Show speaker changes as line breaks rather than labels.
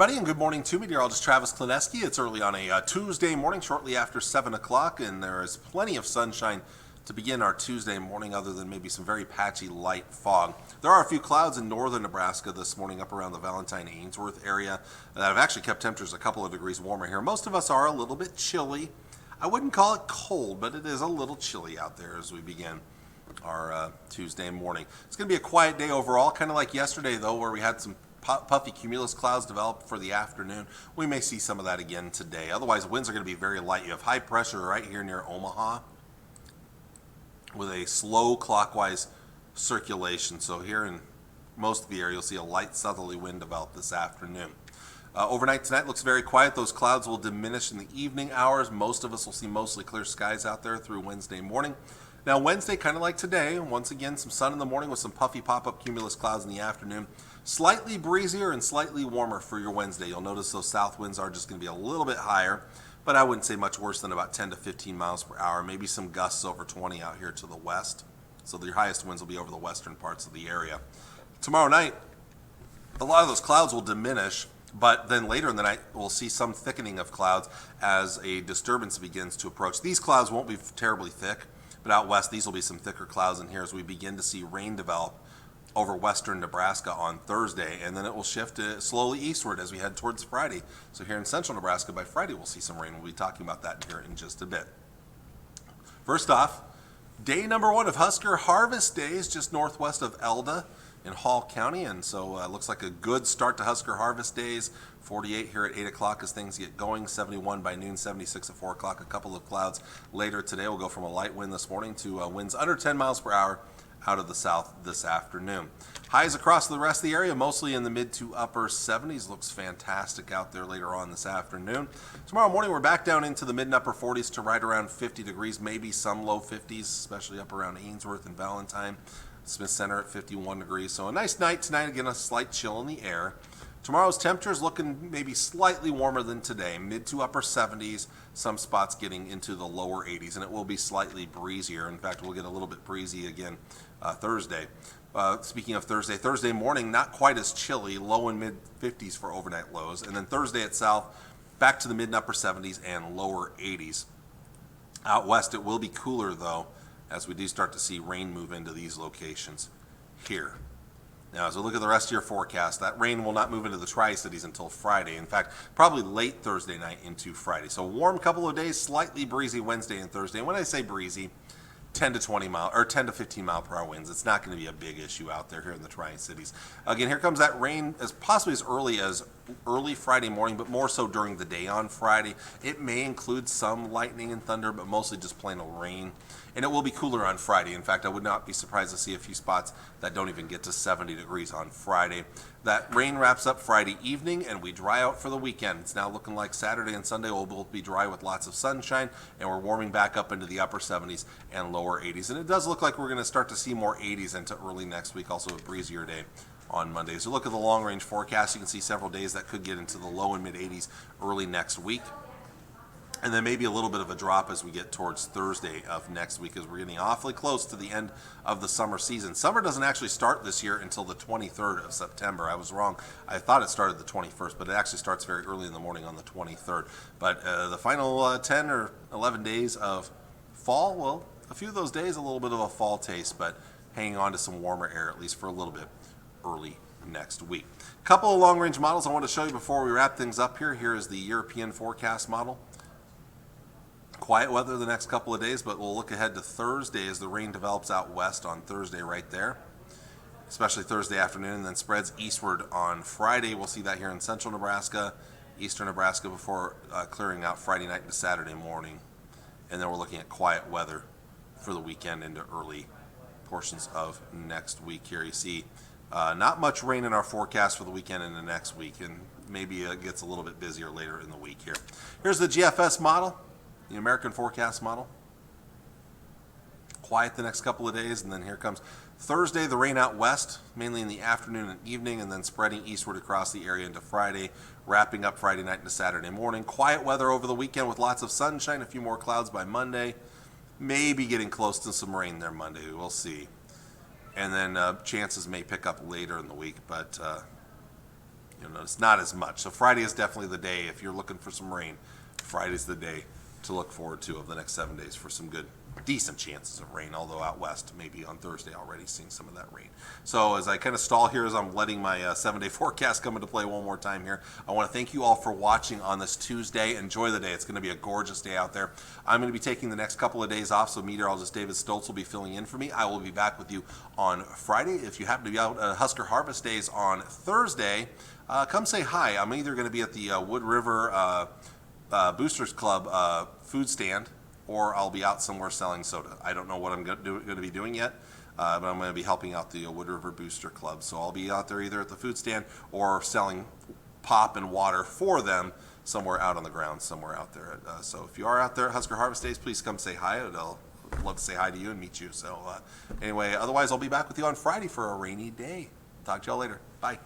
everybody, and good morning to meteorologist Travis Klineski. It's early on a Tuesday morning, shortly after 7 o'clock, and there is plenty of sunshine to begin our Tuesday morning, other than maybe some very patchy light fog. There are a few clouds in northern Nebraska this morning up around the Valentine-Ainsworth area that have actually kept temperatures a couple of degrees warmer here. Most of us are a little bit chilly. I wouldn't call it cold, but it is a little chilly out there as we begin our Tuesday morning. It's going to be a quiet day overall, kind of like yesterday, though, where we had some puffy cumulus clouds develop for the afternoon. We may see some of that again today. Otherwise, winds are going to be very light. You have high pressure right here near Omaha with a slow clockwise circulation. So here in most of the area, you'll see a light southerly wind develop this afternoon. Overnight tonight looks very quiet. Those clouds will diminish in the evening hours. Most of us will see mostly clear skies out there through Wednesday morning. Now Wednesday, kind of like today, once again some sun in the morning with some puffy pop-up cumulus clouds in the afternoon. Slightly breezier and slightly warmer for your Wednesday. You'll notice those south winds are just going to be a little bit higher, but I wouldn't say much worse than about 10 to 15 miles per hour. Maybe some gusts over 20 out here to the west. So your highest winds will be over the western parts of the area. Tomorrow night, a lot of those clouds will diminish, but then later in the night, we'll see some thickening of clouds as a disturbance begins to approach. These clouds won't be terribly thick, but out west, these will be some thicker clouds in here as we begin to see rain develop over western Nebraska on Thursday, and then it will shift slowly eastward as we head towards Friday. So here in central Nebraska, by Friday, we'll see some rain. We'll be talking about that here in just a bit. First off, day number 1 of Husker Harvest Days, just northwest of Elda in Hall County, and so it looks like a good start to Husker Harvest Days. 48 here at 8 o'clock as things get going, 71 by noon, 76 at 4 o'clock. A couple of clouds later today. We'll go from a light wind this morning to winds under 10 miles per hour out of the south this afternoon. Highs across the rest of the area, mostly in the mid to upper 70s. Looks fantastic out there later on this afternoon. Tomorrow morning, we're back down into the mid and upper 40s to right around 50 degrees, maybe some low 50s, especially up around Ainsworth and Valentine. Smith Center at 51 degrees. So a nice night tonight. Again, a slight chill in the air. Tomorrow's temperature is looking maybe slightly warmer than today, mid to upper 70s, some spots getting into the lower 80s, and it will be slightly breezier. In fact, we'll get a little bit breezy again Thursday. Speaking of Thursday morning, not quite as chilly, low and mid 50s for overnight lows, and then Thursday itself, back to the mid and upper 70s and lower 80s. Out west, it will be cooler, though, as we do start to see rain move into these locations here. Now, as we look at the rest of your forecast, that rain will not move into the Tri-Cities until Friday. In fact, probably late Thursday night into Friday. So warm couple of days, slightly breezy Wednesday and Thursday. And when I say breezy, 10 to 20 mile or 10 to 15 mile per hour winds. It's not going to be a big issue out there here in the Tri-Cities. Again, here comes that rain as possibly as early Friday morning, but more so during the day on Friday. It may include some lightning and thunder, but mostly just plain old rain. And it will be cooler on Friday. In fact, I would not be surprised to see a few spots that don't even get to 70 degrees on Friday. That rain wraps up Friday evening, and we dry out for the weekend. It's now looking like Saturday and Sunday will both be dry with lots of sunshine, and we're warming back up into the upper 70s and lower 80s. And it does look like we're going to start to see more 80s into early next week, also a breezier day on Monday. So look at the long-range forecast. You can see several days that could get into the low and mid 80s early next week. And then maybe a little bit of a drop as we get towards Thursday of next week, as we're getting awfully close to the end of the summer season. Summer doesn't actually start this year until the 23rd of September. I was wrong. I thought it started the 21st, but it actually starts very early in the morning on the 23rd. But the final 10 or 11 days of fall, well, a few of those days, a little bit of a fall taste, but hanging on to some warmer air, at least for a little bit, early next week. A couple of long-range models I want to show you before we wrap things up here. Here is the European forecast model. Quiet weather the next couple of days, but we'll look ahead to Thursday as the rain develops out west on Thursday right there, especially Thursday afternoon, and then spreads eastward on Friday. We'll see that here in central Nebraska, eastern Nebraska before clearing out Friday night into Saturday morning. And then we're looking at quiet weather for the weekend into early portions of next week here. You see not much rain in our forecast for the weekend into next week, and maybe it gets a little bit busier later in the week here. Here's the GFS model. The American forecast model. Quiet the next couple of days, and then here comes Thursday, the rain out west, mainly in the afternoon and evening, and then spreading eastward across the area into Friday, wrapping up Friday night into Saturday morning. Quiet weather over the weekend with lots of sunshine, a few more clouds by Monday, maybe getting close to some rain there Monday. We'll see. And then chances may pick up later in the week, but you'll notice not as much. So Friday is definitely the day. If you're looking for some rain, Friday's the day to look forward to of the next 7 days for some good, decent chances of rain, although out west, maybe on Thursday already seeing some of that rain. So as I kind of stall here, as I'm letting my 7-day forecast come into play one more time here, I want to thank you all for watching on this Tuesday. Enjoy the day. It's going to be a gorgeous day out there. I'm going to be taking the next couple of days off, so meteorologist David Stoltz will be filling in for me. I will be back with you on Friday. If you happen to be out at Husker Harvest Days on Thursday, come say hi. I'm either going to be at the Wood River Boosters Club food stand, or I'll be out somewhere selling soda. I don't know what I'm going to be doing yet, but I'm going to be helping out the Wood River Booster Club. So I'll be out there either at the food stand or selling pop and water for them somewhere out on the ground, somewhere out there. So if you are out there at Husker Harvest Days, please come say hi. I'll love to say hi to you and meet you. So anyway, otherwise I'll be back with you on Friday for a rainy day. Talk to y'all later. Bye.